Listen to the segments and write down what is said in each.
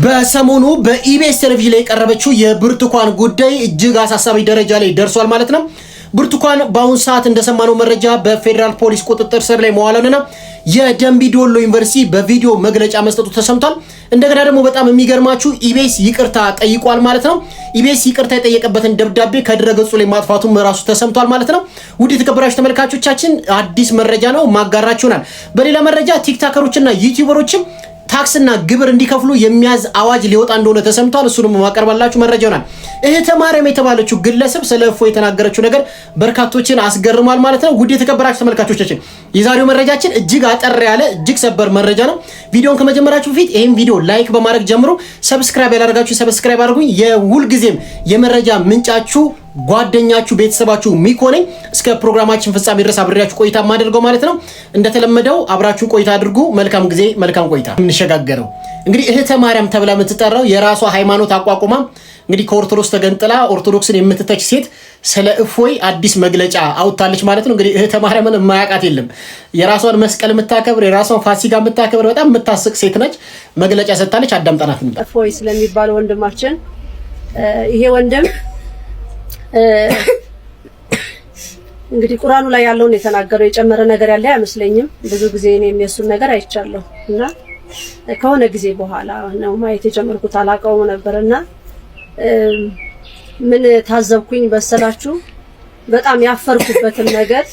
በሰሞኑ በኢቢኤስ ቴሌቪዥን ላይ የቀረበችው የብርቱካን ጉዳይ እጅግ አሳሳቢ ደረጃ ላይ ደርሷል ማለት ነው። ብርቱካን በአሁን ሰዓት እንደሰማነው መረጃ በፌደራል ፖሊስ ቁጥጥር ስር ላይ መዋሏንና የደምቢ ዶሎ ዩኒቨርሲቲ በቪዲዮ መግለጫ መስጠቱ ተሰምቷል። እንደገና ደግሞ በጣም የሚገርማችሁ ኢቢኤስ ይቅርታ ጠይቋል ማለት ነው። ኢቢኤስ ይቅርታ የጠየቀበትን ደብዳቤ ከድረገጹ ላይ ማጥፋቱም ራሱ ተሰምቷል ማለት ነው። ውድ የተከበራችሁ ተመልካቾቻችን አዲስ መረጃ ነው ማጋራችሁናል። በሌላ መረጃ ቲክቶከሮችና ዩቲዩበሮችም ታክስና ግብር እንዲከፍሉ የሚያዝ አዋጅ ሊወጣ እንደሆነ ተሰምቷል። እሱንም ማቀርባላችሁ መረጃ ይሆናል። እህተ ማርያም የተባለችው ግለሰብ ስለ እፎይ የተናገረችው ነገር በርካቶችን አስገርሟል ማለት ነው። ውድ የተከበራችሁ ተመልካቾቻችን የዛሬው መረጃችን እጅግ አጠር ያለ እጅግ ሰበር መረጃ ነው። ቪዲዮን ከመጀመራችሁ በፊት ይሄን ቪዲዮ ላይክ በማድረግ ጀምሩ። ሰብስክራይብ ያላደረጋችሁ ሰብስክራይብ አድርጉኝ። የሁል ጊዜም የመረጃ ምንጫችሁ ጓደኛችሁ ቤተሰባችሁ ሚኮ ነኝ። እስከ ፕሮግራማችን ፍጻሜ ድረስ አብሬያችሁ ቆይታ ማደርገው ማለት ነው። እንደተለመደው አብራችሁ ቆይታ አድርጉ። መልካም ጊዜ መልካም ቆይታ። እንሸጋገረው እንግዲህ እህተ ማርያም ተብላ የምትጠራው የራሷ ሃይማኖት አቋቁማ እንግዲህ ከኦርቶዶክስ ተገንጥላ ኦርቶዶክስን የምትተች ሴት ስለ እፎይ አዲስ መግለጫ አውጥታለች ማለት ነው። እንግዲህ እህተ ማርያምን የማያውቃት የለም። የራሷን መስቀል የምታከብር የራሷን ፋሲካ የምታከብር በጣም የምታስቅ ሴት ነች። መግለጫ ሰጥታለች። አዳምጠናት እንጣ። እፎይ ስለሚባለው ወንድማችን ይሄ ወንድም እንግዲህ ቁርአኑ ላይ ያለውን የተናገረው የጨመረ ነገር ያለ አይመስለኝም። ብዙ ጊዜ እኔም የሱን ነገር አይቻለሁ እና ከሆነ ጊዜ በኋላ ነው ማየት የጀመርኩት። አላውቀውም ነበርና ምን ታዘብኩኝ በሰላችሁ? በጣም ያፈርኩበትን ነገር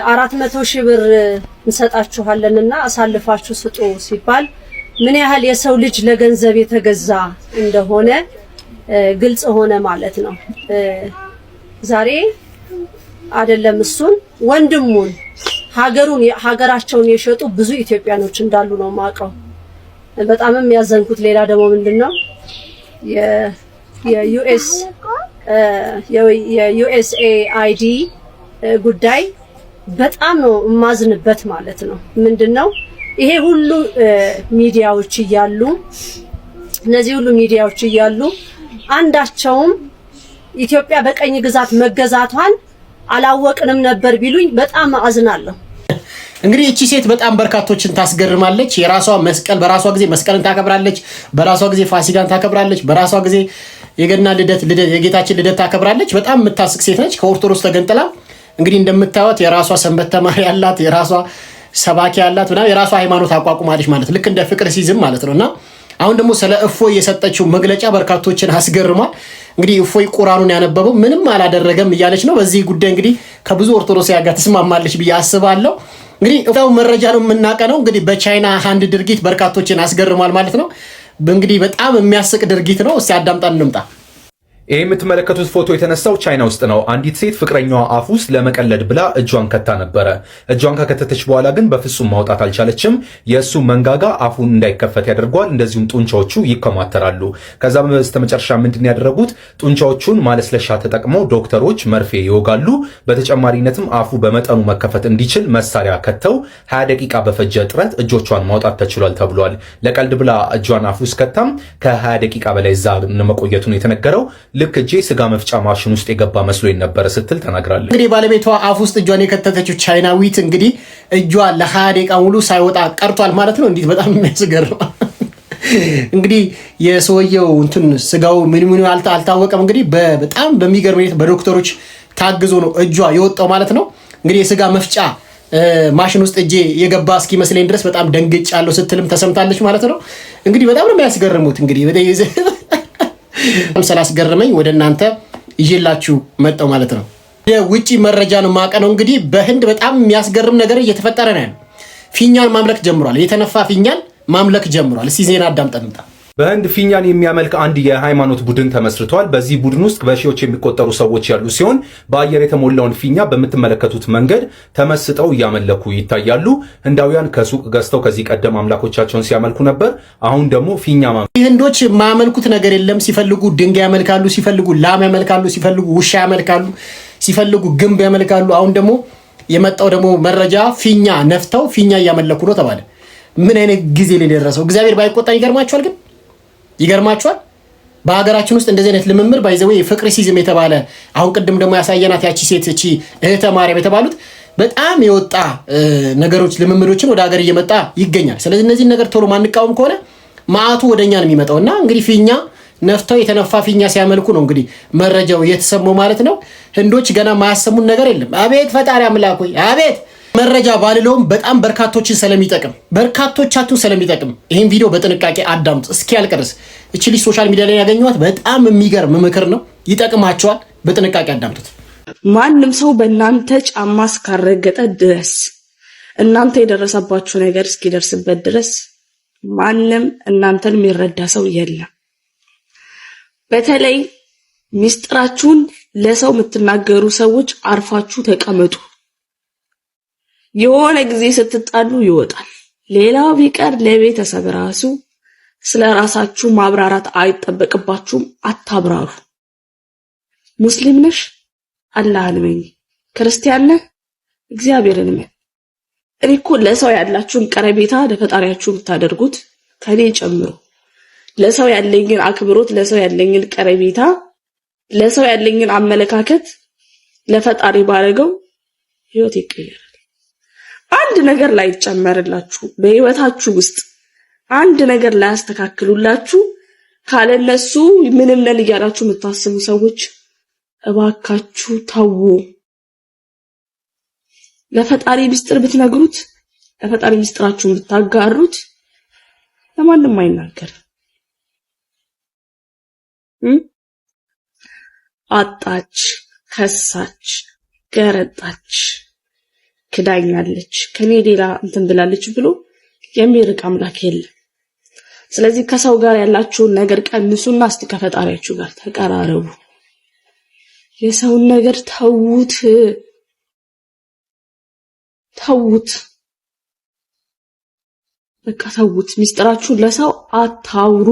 400,000 ብር እንሰጣችኋለንና አሳልፋችሁ ስጡ ሲባል ምን ያህል የሰው ልጅ ለገንዘብ የተገዛ እንደሆነ ግልጽ ሆነ ማለት ነው። ዛሬ አይደለም እሱን ወንድሙን ሀገራቸውን የሸጡ ብዙ ኢትዮጵያኖች እንዳሉ ነው ማቀው። በጣምም ያዘንኩት ሌላ ደግሞ ምንድነው የዩኤስኤአይዲ ጉዳይ በጣም ነው ማዝንበት ማለት ነው። ምንድነው ይሄ ሁሉ ሚዲያዎች እያሉ እነዚህ ሁሉ ሚዲያዎች እያሉ አንዳቸውም ኢትዮጵያ በቀኝ ግዛት መገዛቷን አላወቅንም ነበር ቢሉኝ በጣም አዝናለሁ። እንግዲህ እቺ ሴት በጣም በርካቶችን ታስገርማለች። የራሷ መስቀል በራሷ ጊዜ መስቀልን ታከብራለች፣ በራሷ ጊዜ ፋሲካን ታከብራለች፣ በራሷ ጊዜ የገና ልደት የጌታችን ልደት ታከብራለች። በጣም የምታስቅ ሴት ነች። ከኦርቶዶክስ ተገንጥላ እንግዲህ እንደምታዩት የራሷ ሰንበት ተማሪ ያላት የራሷ ሰባኪ ያላት ምናምን የራሷ ሃይማኖት አቋቁማለች ማለት ልክ እንደ ፍቅር ሲዝም ማለት ነውና አሁን ደግሞ ስለ እፎይ የሰጠችው መግለጫ በርካቶችን አስገርሟል። እንግዲህ እፎይ ቁርአኑን ያነበበው ምንም አላደረገም እያለች ነው። በዚህ ጉዳይ እንግዲህ ከብዙ ኦርቶዶክስ ጋር ተስማማለች ብዬ አስባለሁ። እንግዲህ እዛው መረጃ ነው የምናቀነው። እንግዲህ በቻይና ሃንድ ድርጊት በርካቶችን አስገርሟል ማለት ነው። እንግዲህ በጣም የሚያስቅ ድርጊት ነው። እስቲ አዳምጣን እንምጣ። ይህ የምትመለከቱት ፎቶ የተነሳው ቻይና ውስጥ ነው። አንዲት ሴት ፍቅረኛዋ አፍ ውስጥ ለመቀለድ ብላ እጇን ከታ ነበረ። እጇን ከከተተች በኋላ ግን በፍጹም ማውጣት አልቻለችም። የእሱ መንጋጋ አፉን እንዳይከፈት ያደርገዋል። እንደዚሁም ጡንቻዎቹ ይከማተራሉ። ከዛ በስተመጨረሻ ምንድን ያደረጉት ጡንቻዎቹን ማለስለሻ ተጠቅመው ዶክተሮች መርፌ ይወጋሉ። በተጨማሪነትም አፉ በመጠኑ መከፈት እንዲችል መሳሪያ ከተው 20 ደቂቃ በፈጀ ጥረት እጆቿን ማውጣት ተችሏል ተብሏል። ለቀልድ ብላ እጇን አፍ ውስጥ ከታም ከ20 ደቂቃ በላይ እዛ መቆየቱን የተነገረው ልክ እጄ ስጋ መፍጫ ማሽን ውስጥ የገባ መስሎኝ ነበር ስትል ተናግራለች። እንግዲህ ባለቤቷ አፍ ውስጥ እጇን የከተተችው ቻይናዊት እንግዲህ እጇ ለ20 ደቂቃ ሙሉ ሳይወጣ ቀርቷል ማለት ነው። እንዴት በጣም የሚያስገርም እንግዲህ የሰውየው እንትን ስጋው ምን አልታወቀም። እንግዲህ በጣም በሚገርም ሁኔታ በዶክተሮች ታግዞ ነው እጇ የወጣው ማለት ነው። እንግዲህ የስጋ መፍጫ ማሽን ውስጥ እጄ የገባ እስኪመስለኝ ድረስ በጣም ደንግጫለሁ ስትልም ተሰምታለች ማለት ነው። እንግዲህ በጣም ነው የሚያስገርሙት። እንግዲህ ስላስገረመኝ ወደ እናንተ ይዤላችሁ መጣሁ ማለት ነው። የውጪ መረጃ ነው ማቀነው። እንግዲህ በህንድ በጣም የሚያስገርም ነገር እየተፈጠረ ነው። ፊኛን ማምለክ ጀምሯል። የተነፋ ፊኛን ማምለክ ጀምሯል። እስቲ ዜና አዳምጠን እንጣ። በህንድ ፊኛን የሚያመልክ አንድ የሃይማኖት ቡድን ተመስርቷል። በዚህ ቡድን ውስጥ በሺዎች የሚቆጠሩ ሰዎች ያሉ ሲሆን በአየር የተሞላውን ፊኛ በምትመለከቱት መንገድ ተመስጠው እያመለኩ ይታያሉ። ህንዳውያን ከሱቅ ገዝተው ከዚህ ቀደም አምላኮቻቸውን ሲያመልኩ ነበር። አሁን ደግሞ ፊኛ ህንዶች ማያመልኩት ነገር የለም። ሲፈልጉ ድንጋይ ያመልካሉ፣ ሲፈልጉ ላም ያመልካሉ፣ ሲፈልጉ ውሻ ያመልካሉ፣ ሲፈልጉ ግንብ ያመልካሉ። አሁን ደግሞ የመጣው ደግሞ መረጃ ፊኛ ነፍተው ፊኛ እያመለኩ ነው ተባለ። ምን አይነት ጊዜ ላይ ደረሰው? እግዚአብሔር ባይቆጣ ይገርማችኋል። ግን ይገርማችኋል በሀገራችን ውስጥ እንደዚህ አይነት ልምምር ባይዘው የፍቅር ሲዝም የተባለ አሁን ቅድም ደግሞ ያሳየናት ያቺ ሴት እቺ እህተ ማርያም የተባሉት በጣም የወጣ ነገሮች ልምምዶችን ወደ ሀገር እየመጣ ይገኛል። ስለዚህ እነዚህ ነገር ቶሎ ማንቃወም ከሆነ ማአቱ ወደኛ ነው የሚመጣውና እንግዲህ ፊኛ ነፍተው የተነፋ ፊኛ ሲያመልኩ ነው እንግዲህ መረጃው የተሰማው ማለት ነው። ህንዶች ገና ማያሰሙን ነገር የለም። አቤት ፈጣሪ አምላክ ሆይ አቤት። መረጃ ባልለውም በጣም በርካቶቻችሁን ስለሚጠቅም ይህን ቪዲዮ በጥንቃቄ አዳምጡ እስኪያልቅ ድረስ። እቺ ልጅ ሶሻል ሚዲያ ላይ ያገኘኋት በጣም የሚገርም ምክር ነው፣ ይጠቅማቸዋል። በጥንቃቄ አዳምጡት። ማንም ሰው በእናንተ ጫማ እስካረገጠ ድረስ እናንተ የደረሰባችሁ ነገር እስኪደርስበት ድረስ ማንም እናንተን የሚረዳ ሰው የለም። በተለይ ሚስጥራችሁን ለሰው የምትናገሩ ሰዎች አርፋችሁ ተቀመጡ። የሆነ ጊዜ ስትጣሉ ይወጣል። ሌላው ቢቀር ለቤተሰብ ራሱ ስለ ራሳችሁ ማብራራት አይጠበቅባችሁም። አታብራሩ። ሙስሊም ነሽ? አላህን እመኝ። ክርስቲያን ነህ? እግዚአብሔርን እመኝ። እኔ እኮ ለሰው ያላችሁን ቀረቤታ ለፈጣሪያችሁ ብታደርጉት ከኔ ጨምሮ ለሰው ያለኝን አክብሮት፣ ለሰው ያለኝን ቀረቤታ፣ ለሰው ያለኝን አመለካከት ለፈጣሪ ባረገው ህይወት ይቀየራል። አንድ ነገር ላይ ጨመርላችሁ በህይወታችሁ ውስጥ አንድ ነገር ላይ አስተካክሉላችሁ ካለነሱ ምንም ነን እያላችሁ የምታስቡ ሰዎች እባካችሁ ተው። ለፈጣሪ ሚስጥር ብትነግሩት፣ ለፈጣሪ ሚስጥራችሁን ብታጋሩት ለማንም አይናገር። አጣች፣ ከሳች፣ ገረጣች፣ ክዳኛለች፣ ከኔ ሌላ እንትን ብላለች ብሎ የሚርቅ አምላክ የለም። ስለዚህ ከሰው ጋር ያላችሁን ነገር ቀንሱና እስቲ ከፈጣሪያችሁ ጋር ተቀራረቡ። የሰውን ነገር ተውት። በቃ ተውት። ሚስጥራችሁን ለሰው አታውሩ።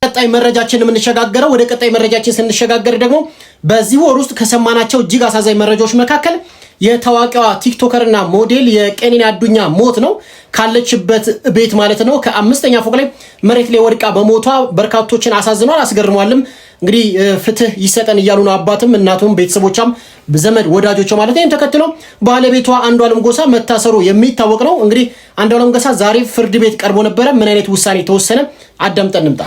ቀጣይ መረጃችን የምንሸጋገረው ወደ ቀጣይ መረጃችን ስንሸጋገር ደግሞ በዚህ ወር ውስጥ ከሰማናቸው እጅግ አሳዛኝ መረጃዎች መካከል የታዋቂዋ ቲክቶከርና ሞዴል የቀነኒ አዱኛ ሞት ነው። ካለችበት ቤት ማለት ነው ከ5ኛ ፎቅ ላይ መሬት ላይ ወድቃ በሞቷ በርካቶችን አሳዝኗል፣ አስገርሟልም። እንግዲህ ፍትህ ይሰጠን እያሉ ነው አባትም እናቱም ቤተሰቦቿም ዘመድ ወዳጆቿ ማለት ነው። ተከትሎ ባለቤቷ አንዷለም ጎሳ መታሰሩ የሚታወቅ ነው። እንግዲህ አንዷለም ጎሳ ዛሬ ፍርድ ቤት ቀርቦ ነበረ። ምን አይነት ውሳኔ ተወሰነ? አዳምጠን እንምጣ።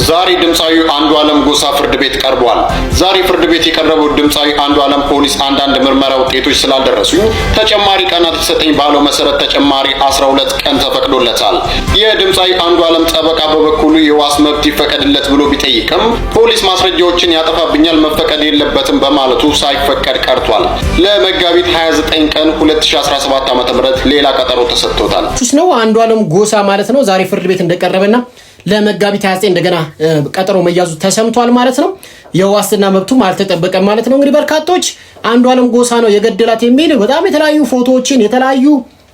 ዛሬ ድምፃዊ አንዷለም ጎሳ ፍርድ ቤት ቀርቧል። ዛሬ ፍርድ ቤት የቀረበው ድምፃዊ አንዷለም ፖሊስ አንዳንድ ምርመራ ውጤቶች ስላልደረሱ ተጨማሪ ቀናት ይሰጠኝ ባለው መሰረት ተጨማሪ 12 ቀን ተፈቅዶለታል። የድምፃዊ አንዷለም ጠበቃ በበኩሉ የዋስ መብት ይፈቀድለት ብሎ ቢጠይቅም ፖሊስ ማስረጃዎችን ያጠፋብኛል መፈቀድ የለበትም በማለቱ ሳይፈቀድ ቀርቷል። ለመጋቢት 29 ቀን 2017 ዓ.ም ሌላ ቀጠሮ ተሰጥቶታል። ነው አንዷለም ጎሳ ማለት ነው ዛሬ ፍርድ ቤት እንደቀረበና ለመጋቢት 29 እንደገና ቀጠሮ መያዙ ተሰምቷል ማለት ነው። የዋስትና መብቱም አልተጠበቀም ማለት ነው። እንግዲህ በርካቶች አንዷለም ጎሳ ነው የገደላት የሚል በጣም የተለያዩ ፎቶዎችን የተለያዩ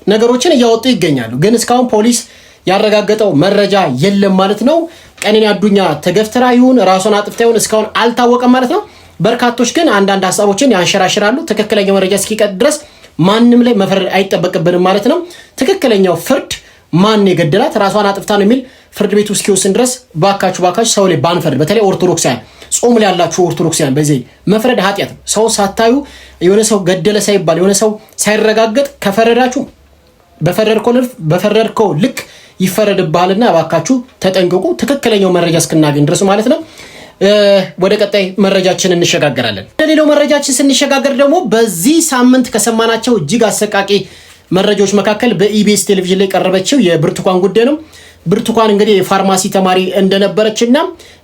ነገሮችን እያወጡ ይገኛሉ። ግን እስካሁን ፖሊስ ያረጋገጠው መረጃ የለም ማለት ነው። ቀነኒ አዱኛ ተገፍትራ ይሁን ራሷን አጥፍታ ይሁን እስካሁን አልታወቀም ማለት ነው። በርካቶች ግን አንዳንድ ሀሳቦችን ያንሸራሽራሉ። ትክክለኛ መረጃ እስኪቀጥ ድረስ ማንም ላይ መፈረድ አይጠበቅብንም ማለት ነው። ትክክለኛው ፍርድ ማን የገደላት ራሷን አጥፍታ ነው የሚል ፍርድ ቤቱ እስኪወስን ድረስ ባካችሁ ሰው ላይ ባንፈርድ። በተለይ ኦርቶዶክሳውያን ጾም ላይ ያላችሁ ኦርቶዶክሳውያን በዚህ መፍረድ ኃጢአት ነው። ሰው ሳታዩ የሆነ ሰው ገደለ ሳይባል የሆነ ሰው ሳይረጋገጥ ከፈረዳችሁ በፈረድከው ልክ ይፈረድብሃልና ባካችሁ ተጠንቀቁ። ትክክለኛው መረጃ እስክናገኝ ድረስ ማለት ነው። ወደ ቀጣይ መረጃችን እንሸጋገራለን። ለሌላው መረጃችን ስንሸጋገር ደግሞ በዚህ ሳምንት ከሰማናቸው እጅግ አሰቃቂ መረጃዎች መካከል በኢቢኤስ ቴሌቪዥን ላይ ቀረበችው የብርቱካን ጉዳይ ነው። ብርቱካን እንግዲህ የፋርማሲ ተማሪ እንደነበረችና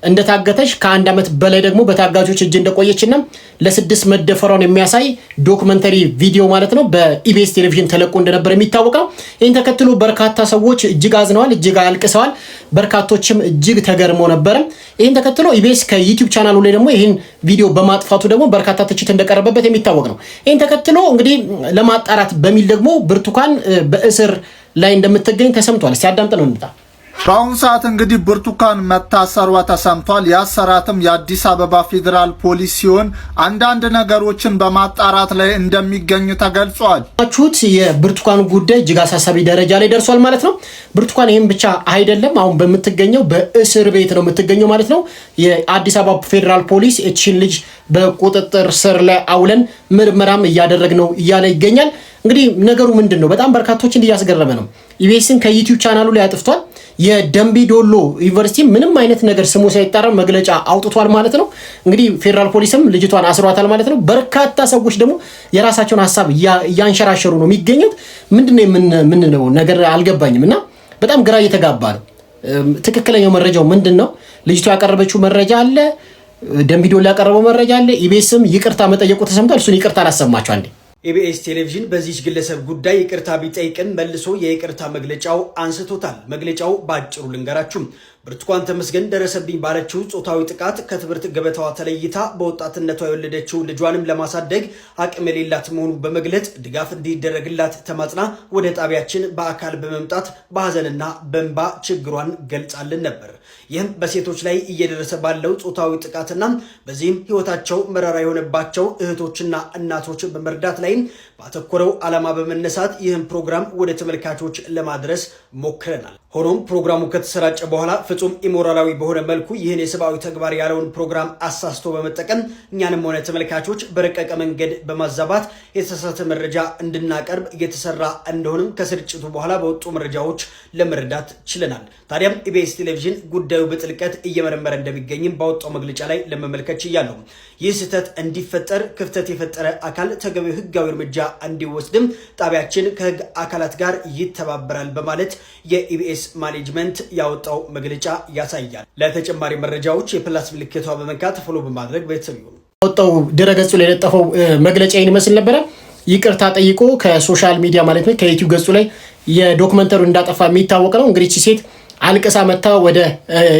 እንደታገተች ከ1 ዓመት በላይ ደግሞ በታጋቾች እጅ እንደቆየችና ለ6 መደፈሯን የሚያሳይ ዶክመንተሪ ቪዲዮ ማለት ነው በኢቢኤስ ቴሌቪዥን ተለቆ እንደነበር የሚታወቀው። ይህን ተከትሎ በርካታ ሰዎች እጅግ አዝነዋል፣ እጅግ አልቅሰዋል። በርካቶችም እጅግ ተገርመው ነበር። ይህን ተከትሎ ኢቢኤስ ከዩቲዩብ ቻናሉ ላይ ደግሞ ይህን ቪዲዮ በማጥፋቱ ደግሞ በርካታ ትችት እንደቀረበበት የሚታወቅ ነው። ይህን ተከትሎ እንግዲህ ለማጣራት በሚል ደግሞ ብርቱካን በእስር ላይ እንደምትገኝ ተሰምቷል። ሲያዳምጥ ነው እንታ በአሁኑ ሰዓት እንግዲህ ብርቱካን መታሰሯ ተሰምቷል። ያሰራትም የአዲስ አበባ ፌዴራል ፖሊስ ሲሆን አንዳንድ ነገሮችን በማጣራት ላይ እንደሚገኙ ተገልጿል። የብርቱካን ጉዳይ እጅግ አሳሳቢ ደረጃ ላይ ደርሷል ማለት ነው። ብርቱካን ይህም ብቻ አይደለም፣ አሁን በምትገኘው በእስር ቤት ነው የምትገኘው ማለት ነው። የአዲስ አበባ ፌዴራል ፖሊስ እቺን ልጅ በቁጥጥር ስር ላይ አውለን ምርመራም እያደረግነው እያለ ይገኛል። እንግዲህ ነገሩ ምንድነው? በጣም በርካቶችን እያስገረመ ነው። ኢቢኤስን ከዩቲዩብ ቻናሉ ላይ አጥፍቷል። የደምቢ ዶሎ ዩኒቨርሲቲ ምንም አይነት ነገር ስሙ ሳይጣራ መግለጫ አውጥቷል ማለት ነው። እንግዲህ ፌደራል ፖሊስም ልጅቷን አስሯታል ማለት ነው። በርካታ ሰዎች ደግሞ የራሳቸውን ሐሳብ ያንሸራሸሩ ነው የሚገኙት። ምንድነው የምንለው ነገር አልገባኝም እና በጣም ግራ እየተጋባ ነው። ትክክለኛው መረጃው ምንድነው? ልጅቷ ያቀረበችው መረጃ አለ፣ ደምቢ ዶሎ ያቀረበው መረጃ አለ። ኢቢኤስም ይቅርታ መጠየቁ ተሰምቷል። እሱን ይቅርታ አላሰማችሁ አንዴ። ኢቢኤስ ቴሌቪዥን በዚህ ግለሰብ ጉዳይ ይቅርታ ቢጠይቅን መልሶ የይቅርታ መግለጫው አንስቶታል። መግለጫው ባጭሩ ልንገራችሁ። ብርቱካን ተመስገን ደረሰብኝ ባለችው ጾታዊ ጥቃት ከትምህርት ገበታዋ ተለይታ በወጣትነቷ የወለደችው ልጇንም ለማሳደግ አቅም የሌላት መሆኑን በመግለጽ ድጋፍ እንዲደረግላት ተማጽና ወደ ጣቢያችን በአካል በመምጣት በሐዘንና በእንባ ችግሯን ገልጻልን ነበር። ይህም በሴቶች ላይ እየደረሰ ባለው ጾታዊ ጥቃትና በዚህም ሕይወታቸው መራራ የሆነባቸው እህቶችና እናቶች በመርዳት ላይ ባተኮረው ዓላማ በመነሳት ይህን ፕሮግራም ወደ ተመልካቾች ለማድረስ ሞክረናል። ሆኖም ፕሮግራሙ ከተሰራጨ በኋላ ፍጹም ኢሞራላዊ በሆነ መልኩ ይህን የሰብአዊ ተግባር ያለውን ፕሮግራም አሳስቶ በመጠቀም እኛንም ሆነ ተመልካቾች በረቀቀ መንገድ በማዛባት የተሳሳተ መረጃ እንድናቀርብ እየተሰራ እንደሆነም ከስርጭቱ በኋላ በወጡ መረጃዎች ለመረዳት ችለናል። ታዲያም ኢቢኤስ ቴሌቪዥን ጉዳዩ በጥልቀት እየመረመረ እንደሚገኝም ባወጣው መግለጫ ላይ ለመመልከት ችያለሁ። ይህ ስህተት እንዲፈጠር ክፍተት የፈጠረ አካል ተገቢው ህጋዊ እርምጃ እንዲወስድም ጣቢያችን ከህግ አካላት ጋር ይተባበራል በማለት የኢቢኤስ ማኔጅመንት ያወጣው መግለጫ ያሳያል። ለተጨማሪ መረጃዎች የፕላስ ምልክቷ በመንካት ፎሎ በማድረግ ቤተሰብ ይሁኑ። ያወጣው ድረገጹ ላይ የለጠፈው መግለጫ ይመስል ነበረ። ይቅርታ ጠይቆ ከሶሻል ሚዲያ ማለት ነው ከዩቲዩብ ገጹ ላይ የዶክመንተሩ እንዳጠፋ የሚታወቅ ነው። እንግዲህ ቺ ሴት አልቅሳ መታ ወደ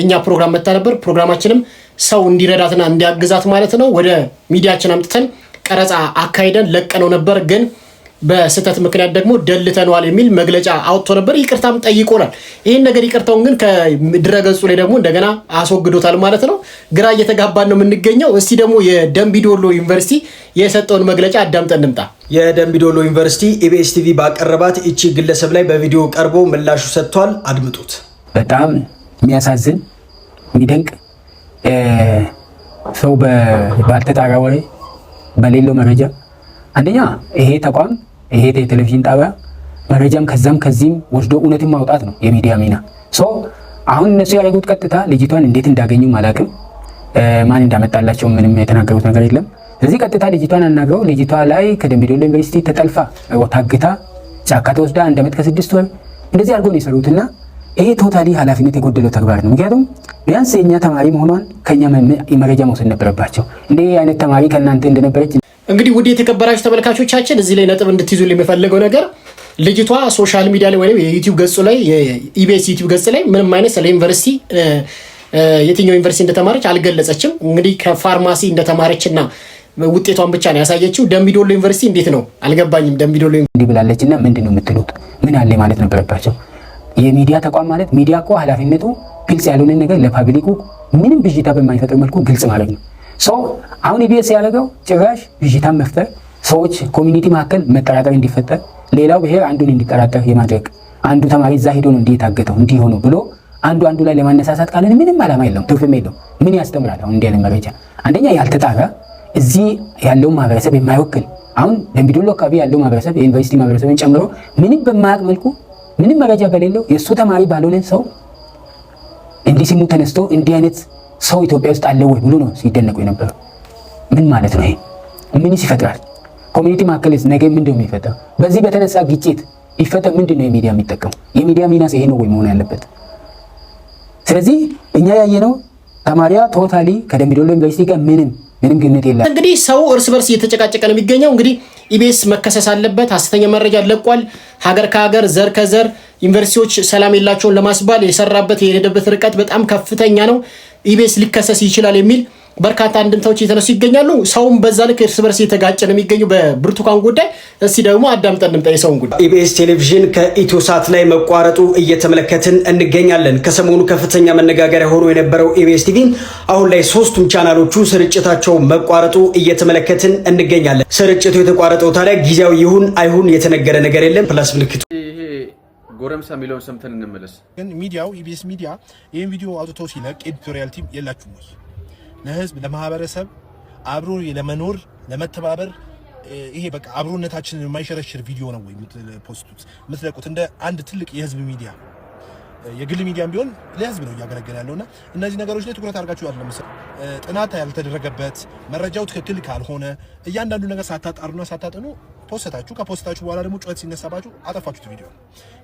እኛ ፕሮግራም መታ ነበር። ፕሮግራማችንም ሰው እንዲረዳትና እንዲያግዛት ማለት ነው ወደ ሚዲያችን አምጥተን ቀረጻ አካይደን ለቀነው ነበር። ግን በስህተት ምክንያት ደግሞ ደልተነዋል የሚል መግለጫ አውጥቶ ነበር። ይቅርታም ጠይቆናል። ይህን ነገር ይቅርታውን ግን ከድረገጹ ላይ ደግሞ እንደገና አስወግዶታል ማለት ነው። ግራ እየተጋባን ነው የምንገኘው። እስቲ ደግሞ የደምቢ ዶሎ ዩኒቨርሲቲ የሰጠውን መግለጫ አዳምጠን እንምጣ። የደምቢ ዶሎ ዩኒቨርሲቲ ኢቢኤስ ቲቪ ባቀረባት እቺ ግለሰብ ላይ በቪዲዮ ቀርቦ ምላሹ ሰጥቷል። አድምጡት። በጣም የሚያሳዝን የሚደንቅ ሰው ባልተጣራ ወሬ በሌለው መረጃ አንደኛ ይሄ ተቋም ይሄ የቴሌቪዥን ጣቢያ መረጃም ከዛም ከዚህም ወስዶ እውነትን ማውጣት ነው የሚዲያ ሚና። አሁን እነሱ ያደረጉት ቀጥታ ልጅቷን እንዴት እንዳገኙ አላውቅም። ማን እንዳመጣላቸው ምንም የተናገሩት ነገር የለም። ስለዚህ ቀጥታ ልጅቷን አናግረው ልጅቷ ላይ ከደምቢ ዶሎ ዩኒቨርሲቲ ተጠልፋ ታግታ ጫካ ተወስዳ 1 ዓመት ከ6 ወር እንደዚህ አድርጎ ነው የሰሩትና ይሄ ቶታሊ ኃላፊነት የጎደለው ተግባር ነው። ምክንያቱም ቢያንስ የኛ ተማሪ መሆኗን ከኛ መረጃ መውሰድ ነበረባቸው። እንደ አይነት ተማሪ ከእናንተ እንደነበረች እንግዲህ ውድ የተከበራችሁ ተመልካቾቻችን እዚህ ላይ ነጥብ እንድትይዙ የሚፈልገው ነገር ልጅቷ ሶሻል ሚዲያ ላይ ወይም የዩቲዩብ ገጹ ላይ የኢቢኤስ ዩቲዩብ ገጽ ላይ ምንም አይነት ስለ ዩኒቨርሲቲ የትኛው ዩኒቨርሲቲ እንደተማረች አልገለጸችም። እንግዲህ ከፋርማሲ እንደተማረችና ውጤቷን ብቻ ነው ያሳየችው። ደምቢ ዶሎ ዩኒቨርሲቲ እንዴት ነው አልገባኝም። ደምቢ ዶሎ እንዲህ ብላለችና ምንድነው የምትሉት? ምን አለ ማለት ነበረባቸው። የሚዲያ ተቋም ማለት ሚዲያ እኮ ኃላፊነቱ ግልጽ ያልሆነ ነገር ለፓብሊኩ ምንም ብዥታ በማይፈጥር መልኩ ግልጽ ማድረግ ነው። አሁን ኢቢኤስ ያደረገው ጭራሽ ብዥታን መፍጠር፣ ሰዎች ኮሚኒቲ መካከል መጠራጠር እንዲፈጠር፣ ሌላው ብሔር አንዱን እንዲጠራጠር የማድረግ አንዱ ተማሪ እዛ ሄዶ ነው እንዲህ የታገተው እንዲህ ሆኖ ብሎ አንዱ ላይ ለማነሳሳት ካለን ምንም ዓላማ የለውም፣ ትርፍም የለውም። ምን ያስተምራል? አሁን እንዲህ ያለ መረጃ አንደኛ ያልተጣራ እዚህ ያለው ማህበረሰብ የማይወክል አሁን ደምቢ ዶሎ አካባቢ ያለው ማህበረሰብ የዩኒቨርሲቲ ማህበረሰብን ጨምሮ ምንም በማያውቅ መልኩ ምንም መረጃ በሌለው የእሱ ተማሪ ባልሆነ ሰው እንዲህ ሲሙ ተነስቶ እንዲህ አይነት ሰው ኢትዮጵያ ውስጥ አለ ወይ ብሎ ነው ሲደነቁ የነበረው። ምን ማለት ነው ይሄ? ምንስ ይፈጥራል? ኮሚኒቲ መካከልስ ነገ ምንድነው የሚፈጠረው? በዚህ በተነሳ ግጭት ይፈጠር ምንድነው የሚዲያ የሚጠቀሙ? የሚዲያ ሚናስ ይሄ ነው ወይ መሆን ያለበት? ስለዚህ እኛ ያየነው ተማሪያ ቶታሊ ከደምቢ ዶሎ ዩኒቨርሲቲ ጋር ምንም ግንኙነት የለም። እንግዲህ ሰው እርስ በርስ እየተጨቃጨቀ ነው የሚገኘው። እንግዲህ ኢቢኤስ መከሰስ አለበት፣ ሐሰተኛ መረጃ ለቋል፣ ሀገር ከሀገር ዘር ከዘር ዩኒቨርሲቲዎች ሰላም የላቸውን ለማስባል የሰራበት የሄደበት ርቀት በጣም ከፍተኛ ነው። ኢቢኤስ ሊከሰስ ይችላል የሚል በርካታ አንድምታዎች እየተነሱ ይገኛሉ። ሰውም በዛ ልክ እርስ በርስ እየተጋጨ ነው የሚገኙ በብርቱካን ጉዳይ። እስቲ ደግሞ አዳምጠን እንምጣ የሰውን ጉዳይ። ኢቢኤስ ቴሌቪዥን ከኢትዮሳት ላይ መቋረጡ እየተመለከትን እንገኛለን። ከሰሞኑ ከፍተኛ መነጋገሪያ ሆኖ የነበረው ኢቢኤስ ቲቪ አሁን ላይ 3ቱም ቻናሎቹ ስርጭታቸው መቋረጡ እየተመለከትን እንገኛለን። ስርጭቱ የተቋረጠው ታዲያ ጊዜያዊ ይሁን አይሁን የተነገረ ነገር የለም። ፕላስ ምልክቱ ጎረምሳ የሚለውን ሰምተን እንመለስ። ግን ሚዲያው ኢቢኤስ ሚዲያ ይህን ቪዲዮ አውጥቶ ሲለቅ ኤዲቶሪያል ቲም የላችሁም ወይ? ለህዝብ ለማህበረሰብ አብሮ ለመኖር ለመተባበር ይሄ በቃ አብሮነታችንን የማይሸረሽር ቪዲዮ ነው ወይ የምትፖስቱት የምትለቁት? እንደ አንድ ትልቅ የህዝብ ሚዲያ የግል ሚዲያም ቢሆን ለህዝብ ነው እያገለገለ ያለውና እነዚህ ነገሮች ላይ ትኩረት አድርጋችሁ አይደለም ጥናት ያልተደረገበት መረጃው ትክክል ካልሆነ እያንዳንዱ ነገር ሳታጣሩና ሳታጠኑ ፖስታችሁ ከፖስታችሁ በኋላ ደግሞ ጩኸት ሲነሳባችሁ አጠፋችሁት ቪዲዮ ነው።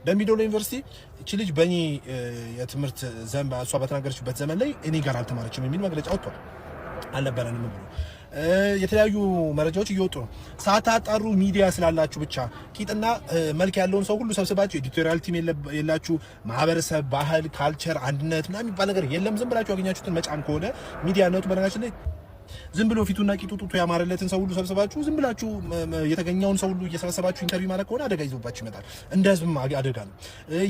በሚዶሎ ዩኒቨርሲቲ እቺ ልጅ በእኔ የትምህርት ዘመን እሷ በተናገረችበት ዘመን ላይ እኔ ጋር አልተማረችም የሚል መግለጫ ወጥቷል። አልነበረንም ብሎ የተለያዩ መረጃዎች እየወጡ ነው። ሳታጣሩ ሚዲያ ስላላችሁ ብቻ ቂጥና መልክ ያለውን ሰው ሁሉ ሰብስባችሁ ኤዲቶሪያል ቲም የላችሁ ማህበረሰብ፣ ባህል፣ ካልቸር፣ አንድነት ምናምን የሚባል ነገር የለም። ዝም ብላችሁ ያገኛችሁትን መጫን ከሆነ ሚዲያነቱ በነገራችን ላይ ዝም ብሎ ፊቱና ቂጡ ጡቱ ያማረለትን ሰው ሁሉ ሰብስባችሁ ዝም ብላችሁ የተገኘውን ሰው ሁሉ እየሰበሰባችሁ ኢንተርቪው ማለት ከሆነ አደጋ ይዞባችሁ ይመጣል። እንደ ህዝብም አደጋ ነው።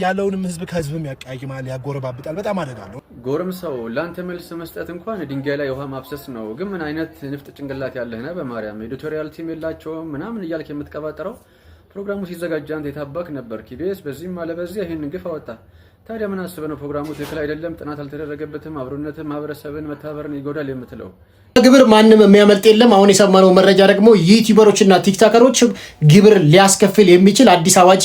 ያለውንም ህዝብ ከህዝብም ያቀያይማል፣ ያጎረባብጣል። በጣም አደጋ ነው። ጎረምሳው ላንተ መልስ መስጠት እንኳን ድንጋይ ላይ ውሃ ማፍሰስ ነው። ግን ምን አይነት ንፍጥ ጭንቅላት ያለህ ነህ? በማርያም ኤዲቶሪያል ቲም የላቸውም ምናምን እያልክ የምትቀባጠረው ፕሮግራሙ ሲዘጋጅ አንተ የታባክ ነበር። ኪቤስ በዚህም አለ በዚያ ይሄን ግፍ አወጣ። ታዲያ ምን አስበህ ነው ፕሮግራሙ ትክክል አይደለም፣ ጥናት አልተደረገበትም፣ አብሮነትን፣ ማህበረሰብን፣ መተባበርን ይጎዳል የምትለው? ግብር ማንም የሚያመልጥ የለም። አሁን የሰማነው መረጃ ደግሞ ዩቲዩበሮችና ቲክቶከሮች ግብር ሊያስከፍል የሚችል አዲስ አዋጅ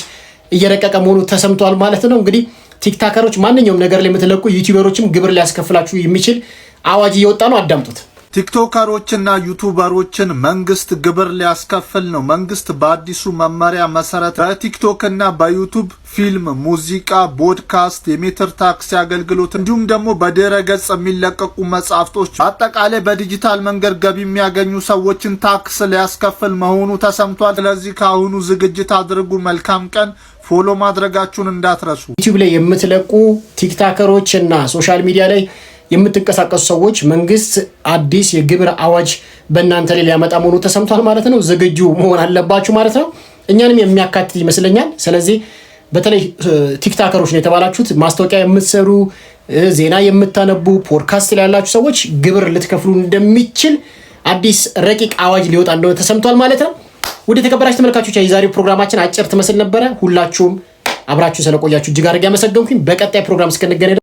እየረቀቀ መሆኑ ተሰምቷል ማለት ነው። እንግዲህ ቲክቶከሮች ማንኛውም ነገር ላይ የምትለቁ ዩቲዩበሮችም ግብር ሊያስከፍላችሁ የሚችል አዋጅ እየወጣ ነው። አዳምጡት። ቲክቶከሮችና ዩቱበሮችን መንግስት ግብር ሊያስከፍል ነው። መንግስት በአዲሱ መመሪያ መሰረት በቲክቶክና በዩቱብ ፊልም፣ ሙዚቃ፣ ፖድካስት፣ የሜትር ታክሲ አገልግሎት እንዲሁም ደግሞ በድረ ገጽ የሚለቀቁ መጽሐፍቶች አጠቃላይ በዲጂታል መንገድ ገቢ የሚያገኙ ሰዎችን ታክስ ሊያስከፍል መሆኑ ተሰምቷል። ስለዚህ ከአሁኑ ዝግጅት አድርጉ። መልካም ቀን። ፎሎ ማድረጋችሁን እንዳትረሱ። ዩቲዩብ ላይ የምትለቁ ቲክቶከሮች እና ሶሻል ሚዲያ ላይ የምትንቀሳቀሱ ሰዎች መንግስት አዲስ የግብር አዋጅ በእናንተ ላይ ሊያመጣ መሆኑ ተሰምቷል ማለት ነው። ዝግጁ መሆን አለባችሁ ማለት ነው። እኛንም የሚያካትት ይመስለኛል። ስለዚህ በተለይ ቲክቶከሮች ነው የተባላችሁት፣ ማስታወቂያ የምትሰሩ፣ ዜና የምታነቡ፣ ፖድካስት ላይ ያላችሁ ሰዎች ግብር ልትከፍሉ እንደሚችል አዲስ ረቂቅ አዋጅ ሊወጣ እንደሆነ ተሰምቷል ማለት ነው። ወደ ተከበራችሁ ተመልካቾች የዛሬው ፕሮግራማችን አጭር ትመስል ነበረ። ሁላችሁም አብራችሁ ስለቆያችሁ እጅግ አድርጌ አመሰግንኩኝ። በቀጣይ ፕሮግራም እስክንገናኝ